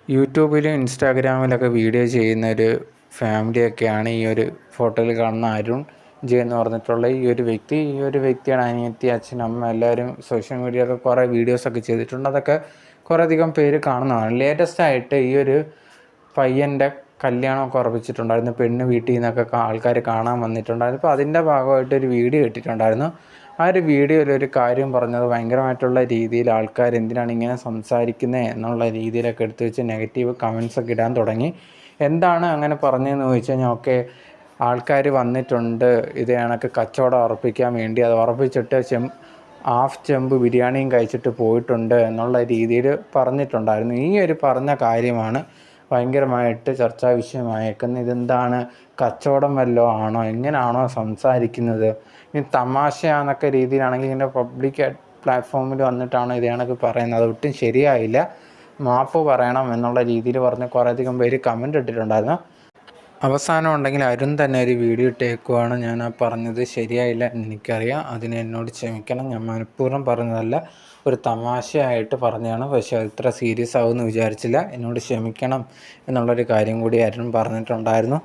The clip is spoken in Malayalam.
യൂട്യൂബിലും ഇൻസ്റ്റാഗ്രാമിലൊക്കെ വീഡിയോ ചെയ്യുന്നൊരു ഫാമിലിയൊക്കെയാണ് ഈ ഒരു ഫോട്ടോയിൽ കാണുന്ന അരുൺ ജെ എന്ന് പറഞ്ഞിട്ടുള്ള ഈ ഒരു വ്യക്തിയാണ്. അനിയത്തി, അച്ഛൻ, അമ്മ എല്ലാവരും സോഷ്യൽ മീഡിയയിലൊക്കെ കുറേ വീഡിയോസൊക്കെ ചെയ്തിട്ടുണ്ട്. അതൊക്കെ കുറേയധികം പേര് കാണുന്നതാണ്. ലേറ്റസ്റ്റായിട്ട് ഈ ഒരു പയ്യൻ്റെ കല്യാണമൊക്കെ ഉറപ്പിച്ചിട്ടുണ്ടായിരുന്നു. പെണ്ണ് വീട്ടിൽ നിന്നൊക്കെ ആൾക്കാർ കാണാൻ വന്നിട്ടുണ്ടായിരുന്നു. അപ്പോൾ അതിൻ്റെ ഭാഗമായിട്ടൊരു വീഡിയോ ഇട്ടിട്ടുണ്ടായിരുന്നു. ആ ഒരു വീഡിയോയിലൊരു കാര്യം പറഞ്ഞത് ഭയങ്കരമായിട്ടുള്ള രീതിയിൽ ആൾക്കാർ എന്തിനാണ് ഇങ്ങനെ സംസാരിക്കുന്നത് എന്നുള്ള രീതിയിലൊക്കെ എടുത്തു വെച്ച് നെഗറ്റീവ് കമൻസൊക്കെ ഇടാൻ തുടങ്ങി. എന്താണ് അങ്ങനെ പറഞ്ഞതെന്ന് ചോദിച്ചു കഴിഞ്ഞാൽ, ഓക്കെ, ആൾക്കാർ വന്നിട്ടുണ്ട് ഇത് കണക്ക് കച്ചവടം ഉറപ്പിക്കാൻ വേണ്ടി, അത് ഉറപ്പിച്ചിട്ട് ഹാഫ് ചെമ്പ് ബിരിയാണിയും കഴിച്ചിട്ട് പോയിട്ടുണ്ട് എന്നുള്ള രീതിയിൽ പറഞ്ഞിട്ടുണ്ടായിരുന്നു. ഈ ഒരു പറഞ്ഞ കാര്യമാണ് ഭയങ്കരമായിട്ട് ചർച്ചാ വിഷയമായേക്കുന്നത്. ഇതെന്താണ്, കച്ചവടം വല്ലതും ആണോ, എങ്ങനെയാണോ സംസാരിക്കുന്നത്, ഇനി തമാശയാന്നൊക്കെ രീതിയിലാണെങ്കിൽ ഇങ്ങനെ പബ്ലിക് പ്ലാറ്റ്ഫോമിൽ വന്നിട്ടാണോ ഇത് കണക്ക് പറയുന്നത്, അതൊട്ടും ശരിയായില്ല, മാപ്പ് പറയണം എന്നുള്ള രീതിയിൽ പറഞ്ഞ് കുറേയധികം പേര് കമൻ്റ് ഇട്ടിട്ടുണ്ടായിരുന്നു. അവസാനം ഉണ്ടെങ്കിൽ അരുൺ തന്നെ ഒരു വീഡിയോ ഇട്ടേക്കുവാണ്, ഞാൻ ആ പറഞ്ഞത് ശരിയായില്ല എനിക്കറിയാം, അതിന് എന്നോട് ക്ഷമിക്കണം, ഞാൻ മനഃപൂർവ്വം പറഞ്ഞതല്ല, ഒരു തമാശയായിട്ട് പറഞ്ഞതാണ്, പക്ഷേ ഇത്ര സീരിയസ് ആവുമെന്ന് വിചാരിച്ചില്ല, എന്നോട് ക്ഷമിക്കണം എന്നുള്ളൊരു കാര്യം കൂടി അരുൺ പറഞ്ഞിട്ടുണ്ടായിരുന്നു.